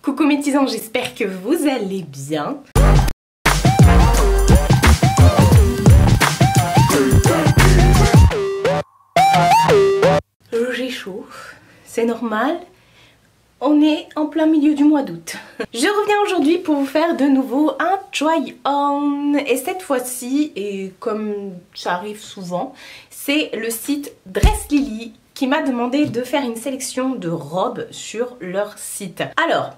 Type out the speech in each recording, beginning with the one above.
Coucou mes petits anges, j'espère que vous allez bien. J'ai chaud, c'est normal. On est en plein milieu du mois d'août. Je reviens aujourd'hui pour vous faire de nouveau un try on. Et cette fois-ci, et comme ça arrive souvent, c'est le site Dress Lily qui m'a demandé de faire une sélection de robes sur leur site. Alors,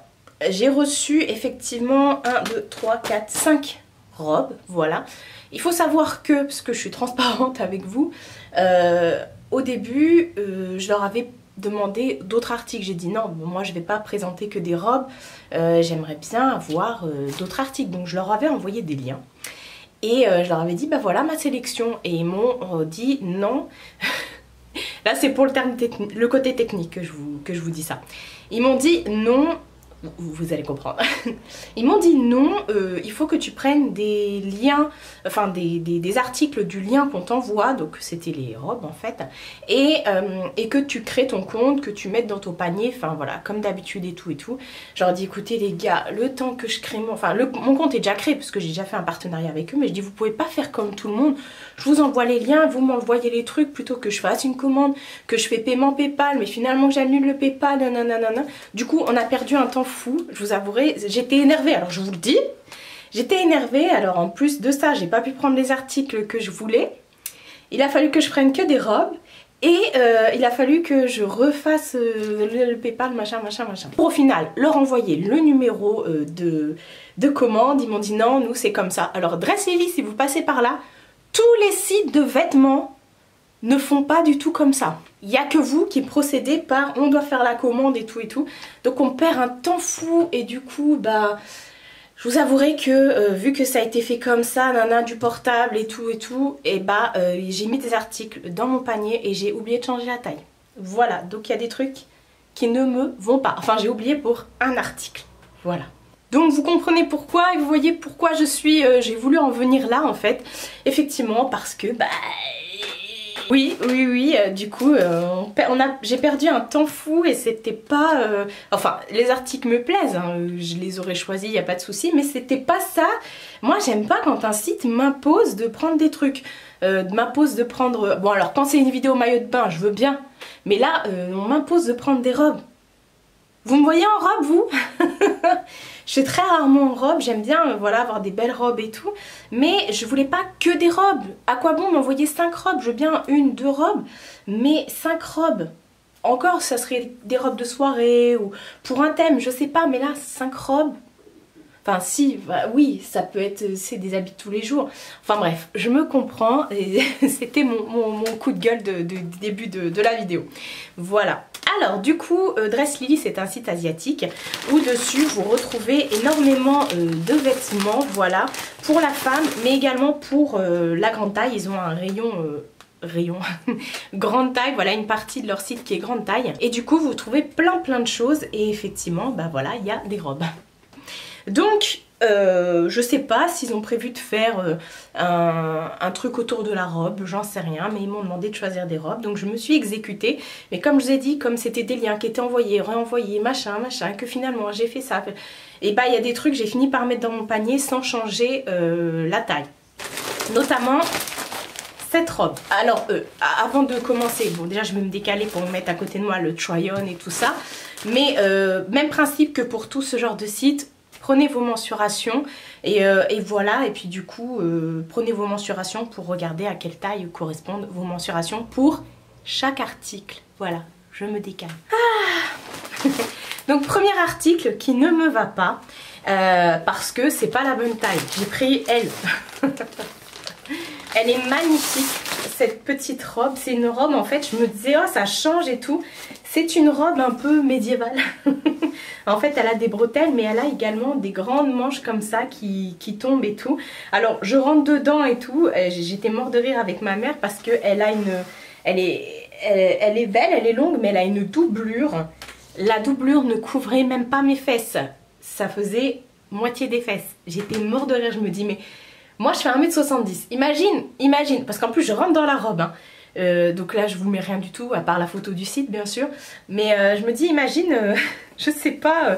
j'ai reçu effectivement 1, 2, 3, 4, 5 robes, voilà. Il faut savoir que, parce que je suis transparente avec vous, au début, je leur avais demandé d'autres articles. J'ai dit non, moi je vais pas présenter que des robes, j'aimerais bien avoir d'autres articles. Donc je leur avais envoyé des liens. Et je leur avais dit, bah voilà ma sélection. Et ils m'ont dit non. Là c'est pour le côté technique que je vous dis ça. Ils m'ont dit non. Vous allez comprendre. Ils m'ont dit non, il faut que tu prennes des liens, enfin des articles du lien qu'on t'envoie, donc c'était les robes en fait, et que tu crées ton compte, que tu mettes dans ton panier, enfin voilà, comme d'habitude et tout et tout. Je leur dis écoutez les gars, le temps que je crée mon compte est déjà créé parce que j'ai déjà fait un partenariat avec eux, mais je dis vous pouvez pas faire comme tout le monde, je vous envoie les liens, vous m'envoyez les trucs plutôt que je fasse une commande, que je fais paiement PayPal, mais finalement j'annule le PayPal, nanana. Du coup on a perdu un temps fou, je vous avouerai, j'étais énervée, alors je vous le dis, j'étais énervée, alors en plus de ça, j'ai pas pu prendre les articles que je voulais, il a fallu que je prenne que des robes, et il a fallu que je refasse le PayPal, machin. Pour au final, leur envoyer le numéro de commande, ils m'ont dit non, nous c'est comme ça. Alors Dress Lily, si vous passez par là, tous les sites de vêtements ne font pas du tout comme ça. Il n'y a que vous qui procédez par on doit faire la commande et tout et tout. Donc on perd un temps fou et du coup bah je vous avouerai que vu que ça a été fait comme ça, nana, du portable et tout, et bah j'ai mis des articles dans mon panier et j'ai oublié de changer la taille. Voilà, donc il y a des trucs qui ne me vont pas. Enfin j'ai oublié pour un article. Voilà. Donc vous comprenez pourquoi et vous voyez pourquoi j'ai voulu en venir là en fait. Effectivement parce que bah oui, du coup j'ai perdu un temps fou et c'était pas... Enfin, les articles me plaisent, hein, je les aurais choisis, il n'y a pas de souci, mais c'était pas ça. Moi, j'aime pas quand un site m'impose de prendre des trucs, m'impose de prendre... Bon, alors, quand c'est une vidéo maillot de bain, je veux bien, mais là, on m'impose de prendre des robes. Vous me voyez en robe, vous? Je suis très rarement en robe, j'aime bien voilà, avoir des belles robes et tout, mais je voulais pas que des robes. À quoi bon m'envoyer 5 robes? Je veux bien 1, 2 robes, mais 5 robes. Encore, ça serait des robes de soirée ou pour un thème, je sais pas, mais là, 5 robes. Enfin si, bah, oui, ça peut être, c'est des habits de tous les jours. Enfin bref, je me comprends et c'était mon coup de gueule du début de la vidéo. Voilà. Alors du coup, Dress Lily c'est un site asiatique où dessus vous retrouvez énormément de vêtements, voilà, pour la femme mais également pour la grande taille. Ils ont un rayon grande taille, voilà une partie de leur site qui est grande taille. Et du coup vous trouvez plein de choses et effectivement, bah voilà, il y a des robes. Donc, je sais pas s'ils ont prévu de faire un truc autour de la robe, j'en sais rien, mais ils m'ont demandé de choisir des robes, donc je me suis exécutée. Mais comme je vous ai dit, comme c'était des liens qui étaient envoyés, réenvoyés, machin, que finalement j'ai fait ça, et bah il y a des trucs j'ai fini par mettre dans mon panier sans changer la taille. Notamment cette robe. Alors avant de commencer, bon déjà je vais me décaler pour me mettre à côté de moi le try-on et tout ça, mais même principe que pour tout ce genre de site. Prenez vos mensurations et voilà, et puis du coup prenez vos mensurations pour regarder à quelle taille correspondent vos mensurations pour chaque article. Voilà, je me décale. Ah donc premier article qui ne me va pas parce que c'est pas la bonne taille. J'ai pris elle. Elle est magnifique cette petite robe. C'est une robe en fait, je me disais oh ça change et tout. C'est une robe un peu médiévale. En fait elle a des bretelles mais elle a également des grandes manches comme ça qui tombent et tout. Alors je rentre dedans et tout. J'étais mort de rire avec ma mère parce qu'elle a elle est belle, elle est longue mais elle a une doublure. La doublure ne couvrait même pas mes fesses. Ça faisait moitié des fesses. J'étais mort de rire, je me dis mais... Moi je fais 1 m 70, imagine, parce qu'en plus je rentre dans la robe, hein. Donc là je vous mets rien du tout à part la photo du site bien sûr. Mais je me dis imagine, je sais pas,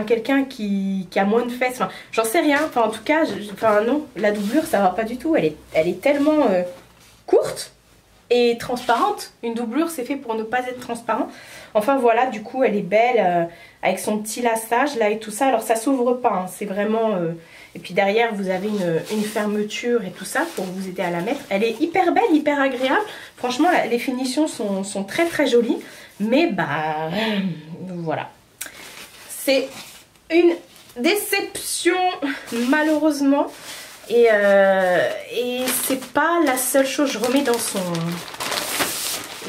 quelqu'un qui a moins de fesses, enfin j'en sais rien. Enfin en tout cas, enfin non, la doublure ça va pas du tout. Elle est tellement courte et transparente. Une doublure c'est fait pour ne pas être transparent. Enfin voilà, du coup elle est belle avec son petit laçage là et tout ça. Alors ça s'ouvre pas, hein, c'est vraiment... Et puis derrière vous avez une fermeture et tout ça pour vous aider à la mettre. Elle est hyper belle, hyper agréable. Franchement les finitions sont très très jolies. Mais bah voilà. C'est une déception malheureusement. Et c'est pas la seule chose. Je remets dans son...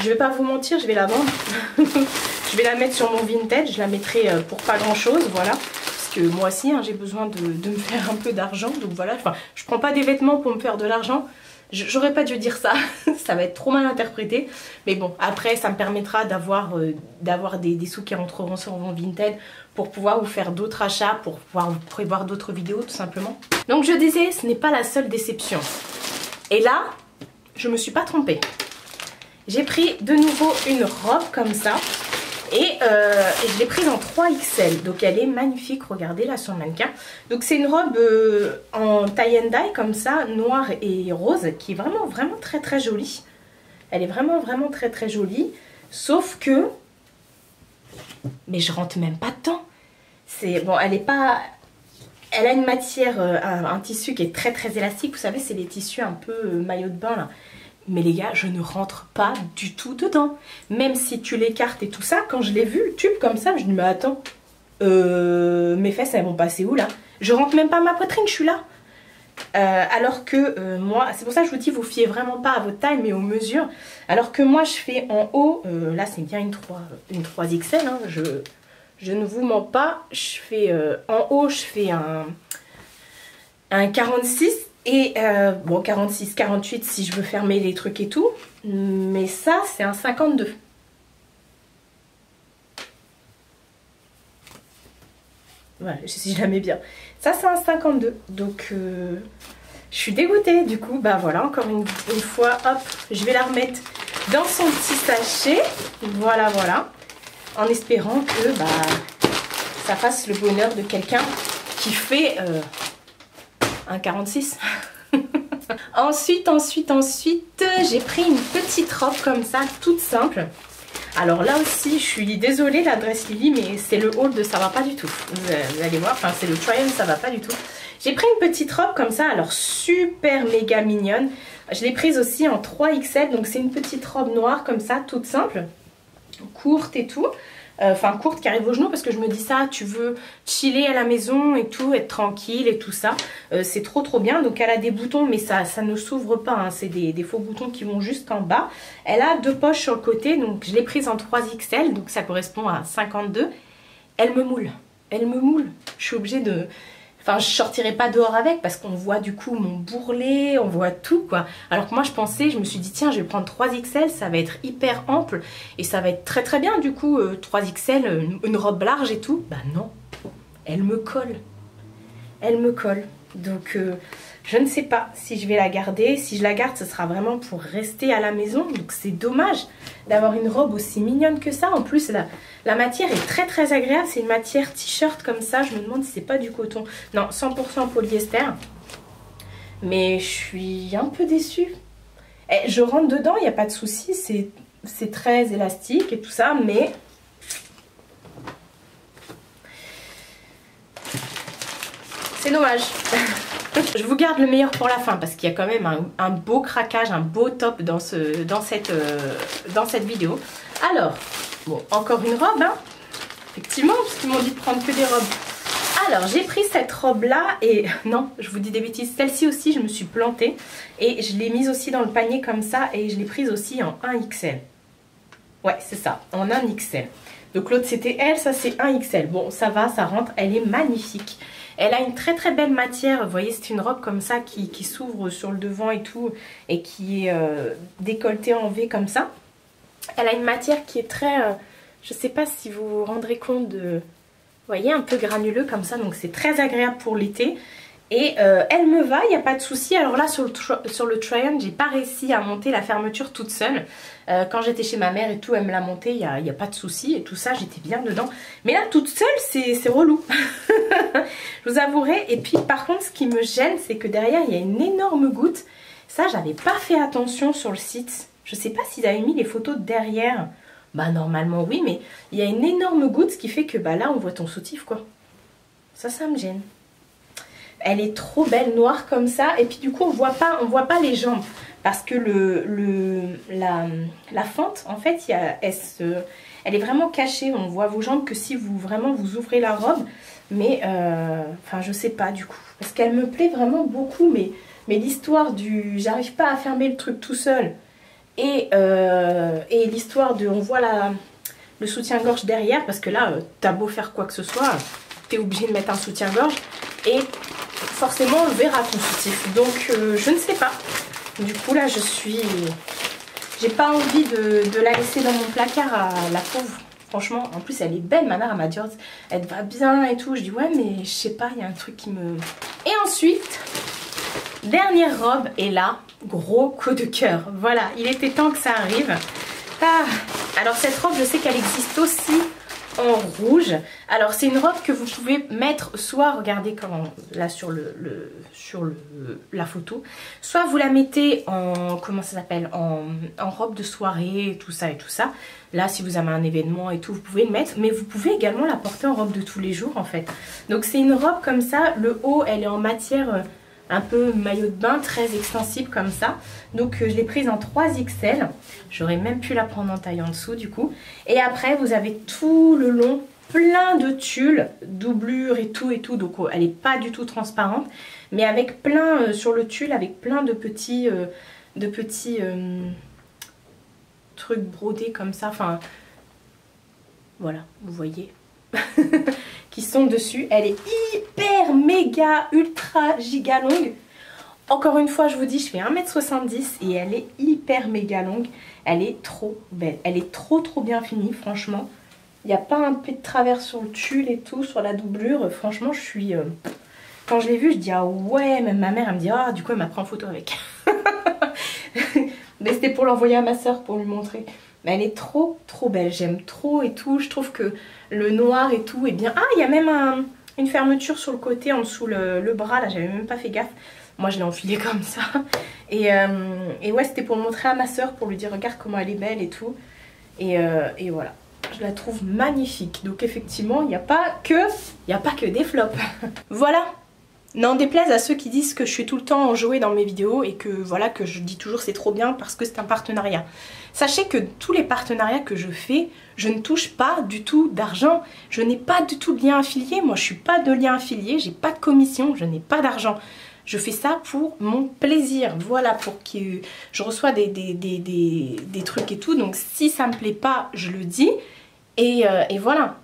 Je vais pas vous mentir, je vais la vendre. Je vais la mettre sur mon Vinted. Je la mettrai pour pas grand chose, voilà. Parce que moi aussi hein, j'ai besoin de me faire un peu d'argent. Donc voilà, enfin, je prends pas des vêtements pour me faire de l'argent. J'aurais pas dû dire ça. Ça va être trop mal interprété. Mais bon, après ça me permettra d'avoir des sous qui rentreront sur mon Vinted pour pouvoir vous faire d'autres achats, pour pouvoir vous prévoir d'autres vidéos tout simplement. Donc je disais, ce n'est pas la seule déception. Et là, je me suis pas trompée. J'ai pris de nouveau une robe comme ça. Et je l'ai prise en 3XL. Donc elle est magnifique, regardez là sur le mannequin. Donc c'est une robe en tie and dye comme ça, noire et rose, qui est vraiment vraiment très très jolie. Elle est vraiment vraiment très très jolie. Sauf que... Mais je rentre même pas dedans. C'est bon, elle est pas... Elle a une matière, un tissu qui est très très élastique. Vous savez, c'est les tissus un peu maillot de bain là. Mais les gars, je ne rentre pas du tout dedans. Même si tu l'écartes et tout ça, quand je l'ai vu, le tube comme ça, je me dis mais attends, mes fesses elles vont passer où là? Je rentre même pas ma poitrine, je suis là. Alors que moi, c'est pour ça que je vous dis, vous fiez vraiment pas à votre taille mais aux mesures. Alors que moi je fais en haut, là c'est bien une 3XL, hein, je ne vous mens pas. Je fais en haut, je fais un 46. Et bon 46, 48 si je veux fermer les trucs et tout. Mais ça c'est un 52. Voilà, si je la mets bien. Ça c'est un 52. Donc je suis dégoûtée du coup. Bah voilà, encore une fois, hop, je vais la remettre dans son petit sachet. Voilà, voilà. En espérant que bah, ça fasse le bonheur de quelqu'un qui fait... un 46. Ensuite, j'ai pris une petite robe comme ça, toute simple. Alors là aussi, je suis désolée l'adresse Lily, mais c'est le haul de ça va pas du tout. Vous allez voir, enfin c'est le try on, ça va pas du tout. J'ai pris une petite robe comme ça, alors super méga mignonne. Je l'ai prise aussi en 3XL, donc c'est une petite robe noire comme ça, toute simple, courte et tout. Enfin courte qui arrive aux genoux parce que je me dis ça, tu veux chiller à la maison et tout, être tranquille et tout ça, c'est trop trop bien. Donc elle a des boutons mais ça ne s'ouvre pas, hein. C'est des faux boutons qui vont juste en bas. Elle a deux poches sur le côté, donc je l'ai prise en 3XL, donc ça correspond à 52. Elle me moule, je suis obligée de... Enfin, je sortirai pas dehors avec parce qu'on voit du coup mon bourrelet, on voit tout quoi. Alors que moi je pensais, je me suis dit tiens, je vais prendre 3XL, ça va être hyper ample et ça va être très très bien du coup 3XL, une robe large et tout. Bah non, elle me colle. Elle me colle. Donc je ne sais pas si je vais la garder. Si je la garde, ce sera vraiment pour rester à la maison. Donc c'est dommage d'avoir une robe aussi mignonne que ça. En plus, la matière est très très agréable. C'est une matière t-shirt comme ça. Je me demande si c'est pas du coton. Non, 100% polyester. Mais je suis un peu déçue. Et je rentre dedans, il n'y a pas de souci. C'est très élastique et tout ça. Mais... c'est dommage. Je vous garde le meilleur pour la fin parce qu'il y a quand même un beau craquage, un beau top dans cette vidéo. Alors, bon, encore une robe, hein, effectivement, parce qu'ils m'ont dit de prendre que des robes. Alors, j'ai pris cette robe-là et non, je vous dis des bêtises, celle-ci aussi, je me suis plantée et je l'ai mise aussi dans le panier comme ça et je l'ai prise aussi en 1XL. Ouais, c'est ça, en 1XL. Donc l'autre c'était elle, ça c'est 1XL. Bon, ça va, ça rentre, elle est magnifique. Elle a une très très belle matière, vous voyez c'est une robe comme ça qui s'ouvre sur le devant et tout et qui est décolletée en V comme ça. Elle a une matière qui est très, je sais pas si vous vous rendrez compte de, vous voyez un peu granuleux comme ça, donc c'est très agréable pour l'été. Et elle me va, il n'y a pas de souci. Alors là sur le try-on, j'ai pas réussi à monter la fermeture toute seule. Quand j'étais chez ma mère et tout, elle me l'a montée, il n'y a pas de souci. Et tout ça, j'étais bien dedans. Mais là toute seule, c'est relou. Je vous avouerai. Et puis par contre, ce qui me gêne, c'est que derrière, il y a une énorme goutte. Ça, j'avais pas fait attention sur le site. Je sais pas s'ils avaient mis les photos derrière. Bah normalement oui, mais il y a une énorme goutte, ce qui fait que bah là, on voit ton soutif quoi. Ça me gêne. Elle est trop belle, noire comme ça. Et puis du coup, on voit pas les jambes. Parce que la fente, en fait, elle est vraiment cachée. On voit vos jambes que si vous ouvrez la robe. Mais, enfin, je sais pas du coup. Parce qu'elle me plaît vraiment beaucoup. Mais l'histoire du... J'arrive pas à fermer le truc tout seul. Et l'histoire de... On voit le soutien-gorge derrière. Parce que là, t'as beau faire quoi que ce soit, t'es obligé de mettre un soutien-gorge. Et forcément, on le verra ton soutif. Donc, je ne sais pas. Du coup, là, j'ai pas envie de la laisser dans mon placard à la pauvre. Franchement, en plus, elle est belle. Ma mère, elle m'a dit, oh, elle va bien et tout. Je dis, ouais, mais je sais pas, il y a un truc qui me... Et ensuite, dernière robe. Et là, gros coup de cœur. Voilà, il était temps que ça arrive. Ah, alors, cette robe, je sais qu'elle existe aussi en rouge. Alors c'est une robe que vous pouvez mettre soit, regardez comment là sur la photo, soit vous la mettez en, comment ça s'appelle, en robe de soirée, tout ça et tout ça. Là si vous avez un événement et tout, vous pouvez le mettre, mais vous pouvez également la porter en robe de tous les jours en fait. Donc c'est une robe comme ça, le haut elle est en matière un peu maillot de bain, très extensible comme ça. Donc je l'ai prise en 3XL. J'aurais même pu la prendre en taille en dessous du coup. Et après vous avez tout le long plein de tulles, doublure et tout. Donc elle n'est pas du tout transparente. Mais avec plein, sur le tulle, avec plein de petits trucs brodés comme ça. Enfin, voilà, vous voyez. Qui sont dessus. Elle est hyper méga ultra giga longue. Encore une fois je vous dis, je fais 1m70 et elle est hyper méga longue. Elle est trop belle. Elle est trop bien finie franchement. Il n'y a pas un peu de travers sur le tulle et tout, sur la doublure. Franchement je suis... Quand je l'ai vue je dis ah ouais, même ma mère elle me dit ah du coup elle m'a pris en photo avec. Mais c'était pour l'envoyer à ma soeur pour lui montrer. Mais elle est trop belle, j'aime trop et tout. Je trouve que le noir et tout est bien. Ah, il y a même une fermeture sur le côté en dessous le bras, là j'avais même pas fait gaffe. Moi je l'ai enfilée comme ça. Et ouais, c'était pour le montrer à ma soeur, pour lui dire regarde comment elle est belle et tout. Et voilà, je la trouve magnifique. Donc effectivement, il n'y a pas que des flops. Voilà. N'en déplaise à ceux qui disent que je suis tout le temps enjouée dans mes vidéos et que voilà, que je dis toujours c'est trop bien parce que c'est un partenariat. Sachez que tous les partenariats que je fais, je ne touche pas du tout d'argent. Je n'ai pas du tout de lien affilié. Moi je suis pas de lien affilié, j'ai pas de commission, je n'ai pas d'argent. Je fais ça pour mon plaisir, voilà, pour que je reçois des trucs et tout. Donc si ça me plaît pas, je le dis. Et voilà.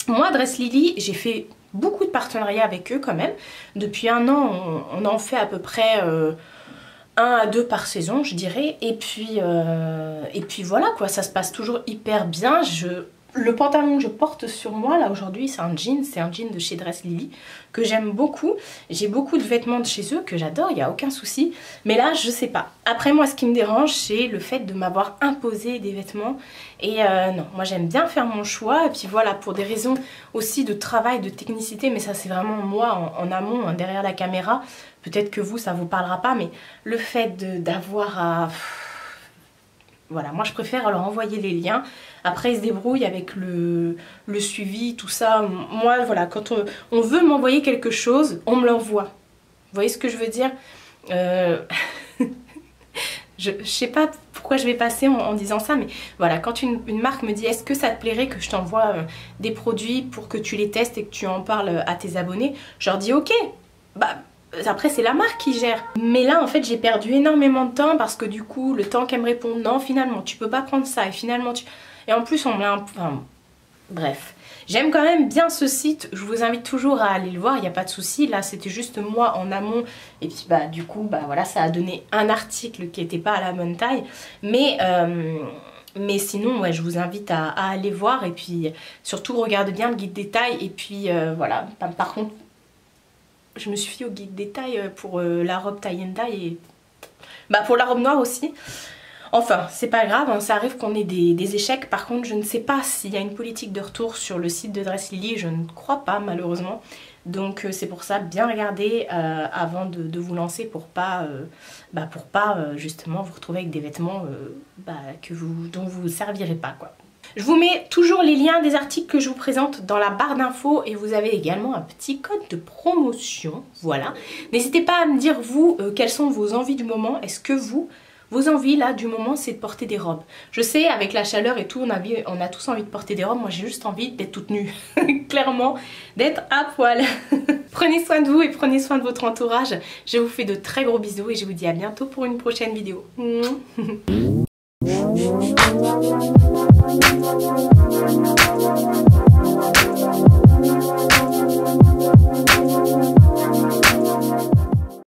Moi, Dress Lily, j'ai fait beaucoup de partenariats avec eux quand même. Depuis un an, on en fait à peu près 1 à 2 par saison, je dirais. Et puis voilà quoi, ça se passe toujours hyper bien. Le pantalon que je porte sur moi là aujourd'hui, c'est un jean de chez Dress Lily que j'aime beaucoup. J'ai beaucoup de vêtements de chez eux que j'adore, il n'y a aucun souci. Mais là, je sais pas. Après moi, ce qui me dérange, c'est le fait de m'avoir imposé des vêtements. Et non, moi j'aime bien faire mon choix. Et puis voilà, pour des raisons aussi de travail, de technicité, mais ça c'est vraiment moi en amont, hein, derrière la caméra. Peut-être que vous, ça vous parlera pas, mais le fait d'avoir à... Voilà, moi je préfère leur envoyer les liens. Après ils se débrouillent avec le suivi, tout ça. Moi voilà, quand on veut m'envoyer quelque chose, on me l'envoie. Vous voyez ce que je veux dire? Je sais pas pourquoi je vais passer en disant ça, mais voilà, quand une marque me dit est-ce que ça te plairait que je t'envoie des produits pour que tu les testes et que tu en parles à tes abonnés, je leur dis ok, bah... Après c'est la marque qui gère. Mais là en fait j'ai perdu énormément de temps parce que du coup le temps qu'elle me réponde non finalement tu peux pas prendre ça et finalement tu... Et en plus on me l'a... Enfin, bref. J'aime quand même bien ce site, je vous invite toujours à aller le voir, il n'y a pas de souci. Là c'était juste moi en amont et puis bah du coup bah voilà ça a donné un article qui n'était pas à la bonne taille. Mais sinon ouais je vous invite à aller voir et puis surtout regardez bien le guide détail et puis voilà. Par contre je me suis fait au guide des tailles pour la robe tie and dye et bah pour la robe noire aussi. Enfin, c'est pas grave, hein, ça arrive qu'on ait des échecs. Par contre, je ne sais pas s'il y a une politique de retour sur le site de Dress Lily, je ne crois pas malheureusement. Donc c'est pour ça, bien regarder avant de vous lancer pour pas justement vous retrouver avec des vêtements dont vous ne servirez pas quoi. Je vous mets toujours les liens des articles que je vous présente dans la barre d'infos et vous avez également un petit code de promotion, voilà. N'hésitez pas à me dire vous quelles sont vos envies du moment, est-ce que vos envies là du moment c'est de porter des robes. Je sais avec la chaleur et tout on a tous envie de porter des robes, moi j'ai juste envie d'être toute nue, clairement, d'être à poil. Prenez soin de vous et prenez soin de votre entourage. Je vous fais de très gros bisous et je vous dis à bientôt pour une prochaine vidéo.